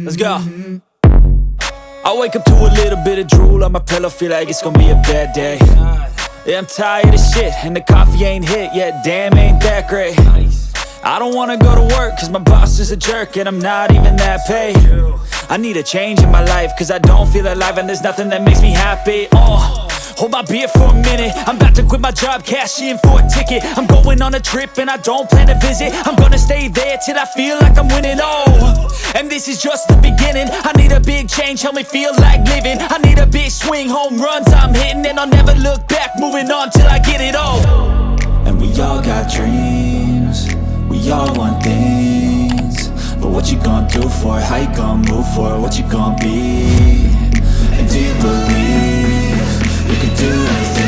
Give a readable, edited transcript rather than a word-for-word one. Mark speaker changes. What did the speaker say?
Speaker 1: Let's go. I wake up to a little bit of drool on my pillow, feel like it's gonna be a bad day. Yeah, I'm tired of shit, and the coffee ain't hit yet, damn, ain't that great. I don't wanna go to work, cause my boss is a jerk, and I'm not even that paid. I need a change in my life, cause I don't feel alive, and there's nothing that makes me happy. Hold my beer for a minute, I'm about to quit my job, cash in for a ticket. I'm going on a trip and I don't plan to visit. I'm gonna stay there till I feel like I'm winning, and this is just the beginning. I need a big change, help me feel like living. I need a big swing, home runs I'm hitting, and I'll never look back, moving on till I get it all. And we all got dreams, we all want things, but what you gonna do for it? How you gonna move for it? What you gonna be? And do you believe you can do anything?